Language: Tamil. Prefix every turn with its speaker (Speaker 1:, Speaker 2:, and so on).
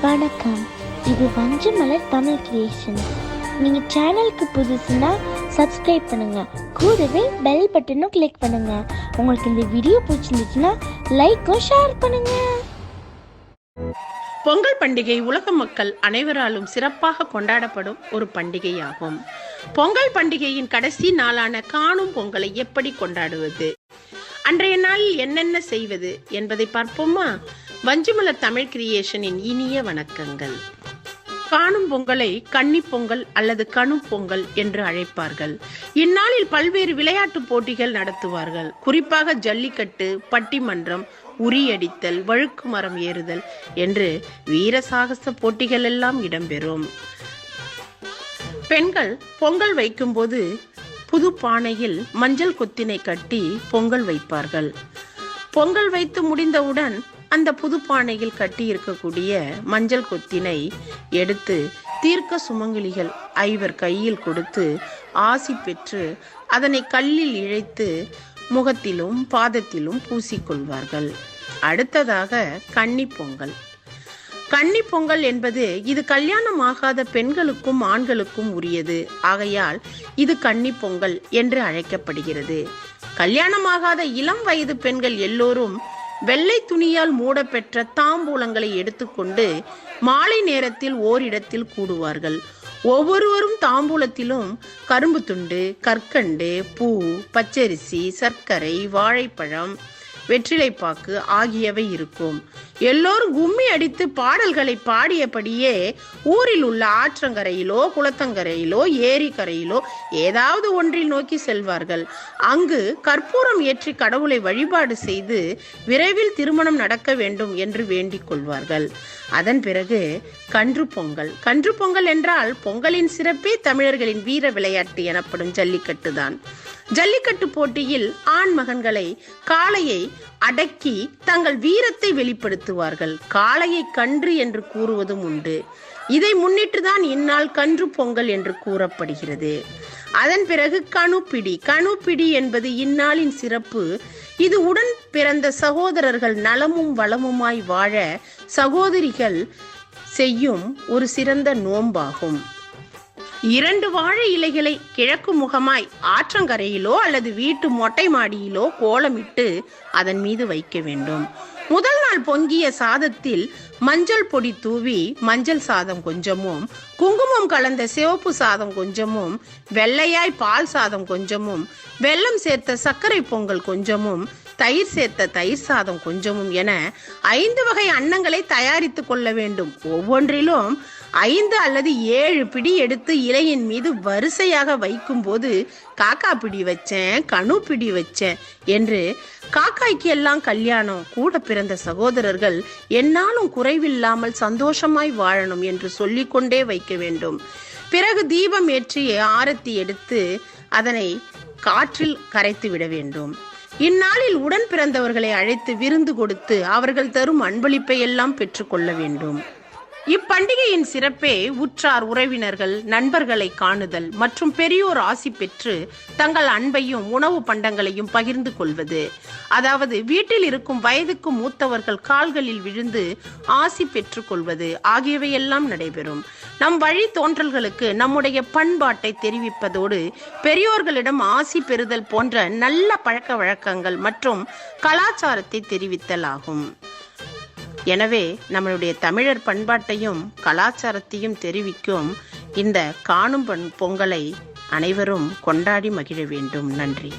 Speaker 1: வணக்கம். இது வஞ்சமலர் தமிழ் கிரியேஷன். நீங்க சேனலுக்கு புதுசுன்னா சப்ஸ்கிரைப் பண்ணுங்க, கூடவே பெல் பட்டனும் கிளிக் பண்ணுங்க. உங்களுக்கு இந்த வீடியோ பிடிச்சிருந்துச்சுன்னா லைக்கும் ஷேர் பண்ணுங்க.
Speaker 2: பொங்கல் பண்டிகை உலக மக்கள் அனைவராலும் சிறப்பாக கொண்டாடப்படும் ஒரு பண்டிகையாகும். பொங்கல் பண்டிகையின் கடைசி நாளான காணும் பொங்கலை எப்படி கொண்டாடுவது, அன்றைய நாளில் என்னென்ன செய்வது என்பதை பார்ப்போமா? வஞ்சமலர் தமிழ் கிரியேஷனின் இனிய வணக்கங்கள். காணும் பொங்கலை கன்னி பொங்கல் அல்லது கணு பொங்கல் என்று அழைப்பார்கள். இந்நாளில் பல்வேறு விளையாட்டு போட்டிகள் நடத்துவார்கள். குறிப்பாக ஜல்லிக்கட்டு, பட்டிமன்றம், உரியடித்தல், வழுக்கு மரம் ஏறுதல் என்று வீர சாகச போட்டிகள் எல்லாம் இடம்பெறும். பெண்கள் பொங்கல் வைக்கும்போது புது பானையில் மஞ்சள் கொத்தினை கட்டி பொங்கல் வைப்பார்கள். பொங்கல் வைத்து முடிந்தவுடன் அந்த புது பானையில் கட்டி இருக்கக்கூடிய மஞ்சள் கொத்தினை எடுத்து தீர்க்க சுமங்கலிகள் 5 கையில் கொடுத்து ஆசி பெற்று அதனை கல்லில் இழைத்து முகத்திலும் பாதத்திலும் பூசிக்கொள்வார்கள். அடுத்ததாக கன்னி பொங்கல். கன்னி பொங்கல் என்பது இது கல்யாணம் ஆகாத பெண்களுக்கும் ஆண்களுக்கும் உரியது. ஆகையால் இது கன்னி பொங்கல் என்று அழைக்கப்படுகிறது. கல்யாணமாகாத இளம் வயது பெண்கள் எல்லோரும் வெள்ளை துணியால் மூடப்பெற்ற தாம்பூலங்களை எடுத்துக்கொண்டு மாலை நேரத்தில் ஓரிடத்தில் கூடுவார்கள். ஒவ்வொருவரும் தாம்பூலத்திலும் கரும்பு துண்டு, கற்கண்டு, பூ, பச்சரிசி, சர்க்கரை, வாழைப்பழம், வெற்றிலைப்பாக்கு ஆகியவை இருக்கும். எல்லோரும் கும்மி அடித்து பாடல்களை பாடியபடியே ஊரில் உள்ள ஆற்றங்கரையிலோ குளத்தங்கரையிலோ ஏரிக்கரையிலோ ஏதாவது ஒன்றில் நோக்கி செல்வார்கள். அங்கு கற்பூரம் ஏற்றி கடவுளை வழிபாடு செய்து விரைவில் திருமணம் நடக்க வேண்டும் என்று வேண்டிக் கொள்வார்கள். அதன் பிறகு கன்று பொங்கல். கன்று பொங்கல் என்றால் பொங்கலின் சிறப்பே தமிழர்களின் வீர விளையாட்டு எனப்படும் ஜல்லிக்கட்டு தான். ஜல்லிக்கட்டு போட்டியில் ஆண் மகன்களை காளையை அடக்கி தங்கள் வீரத்தை வெளிப்படுத்துவார்கள். காளையை கன்று என்று கூறுவதும் உண்டு. இதை முன்னிட்டுதான் இந்நாள் கன்று பொங்கல் என்று கூறப்படுகிறது. அதன் பிறகு கணுப்பிடி. கணுப்பிடி என்பது இந்நாளின் சிறப்பு. இது உடன் பிறந்த சகோதரர்கள் நலமும் வளமுமாய் வாழ சகோதரிகள் செய்யும் ஒரு சிறந்த நோன்பாகும். 2 வாழை இலைகளை கிழக்கு முகமாய் ஆற்றங்கரையிலோ அல்லது வீட்டு மொட்டை மாடியிலோ கோலமிட்டு அதன் மீது வைக்க வேண்டும். முதல் நாள் பொங்கிய சாதத்தில் மஞ்சள் பொடி தூவி மஞ்சள் சாதம் கொஞ்சமும், குங்குமம் கலந்த சிவப்பு சாதம் கொஞ்சமும், வெள்ளையாய் பால் சாதம் கொஞ்சமும், வெல்லம் சேர்த்த சர்க்கரை பொங்கல் கொஞ்சமும், தயிர் சேர்த்த தயிர் சாதம் கொஞ்சமும் என 5 வகை அன்னங்களை தயாரித்து கொள்ள வேண்டும். ஒவ்வொன்றிலும் 5 அல்லது 7 பிடி எடுத்து இலையின் மீது வரிசையாக வைக்கும் போது காக்கா பிடி வச்சேன், கணு பிடி வச்சேன் என்று காக்காய்க்கு எல்லாம் கல்யாணம், கூட பிறந்த சகோதரர்கள் என்னாலும் குறைவில்லாமல் சந்தோஷமாய் வாழணும் என்று சொல்லிக்கொண்டே வைக்க வேண்டும். பிறகு தீபம் ஏற்றி ஆரத்தி எடுத்து அதனை காற்றில் கரைத்து விட வேண்டும். இந்நாளில் உடன் பிறந்தவர்களை அழைத்து விருந்து கொடுத்து அவர்கள் தரும் அன்பளிப்பை எல்லாம் பெற்றுக்கொள்ள வேண்டும். இப்பண்டிகையின் சிறப்பே உற்றார் உறவினர்கள் நண்பர்களை காணுதல் மற்றும் பெரியோர் ஆசி பெற்று தங்கள் அன்பையும் உணவு பண்டங்களையும் பகிர்ந்து கொள்வது. அதாவது வீட்டில் இருக்கும் வயதுக்கு மூத்தவர்கள் கால்களில் விழுந்து ஆசி பெற்று கொள்வது ஆகியவையெல்லாம் நடைபெறும். நம் வழி தோன்றல்களுக்கு நம்முடைய பண்பாட்டை தெரிவிப்பதோடு பெரியோர்களிடம் ஆசி பெறுதல் போன்ற நல்ல பழக்க வழக்கங்கள் மற்றும் கலாச்சாரத்தை தெரிவித்தல் ஆகும். எனவே நம்மளுடைய தமிழர் பண்பாட்டையும் கலாச்சாரத்தையும் தெரிவிக்கும் இந்த காணும் பொங்கலை அனைவரும் கொண்டாடி மகிழ வேண்டும். நன்றி.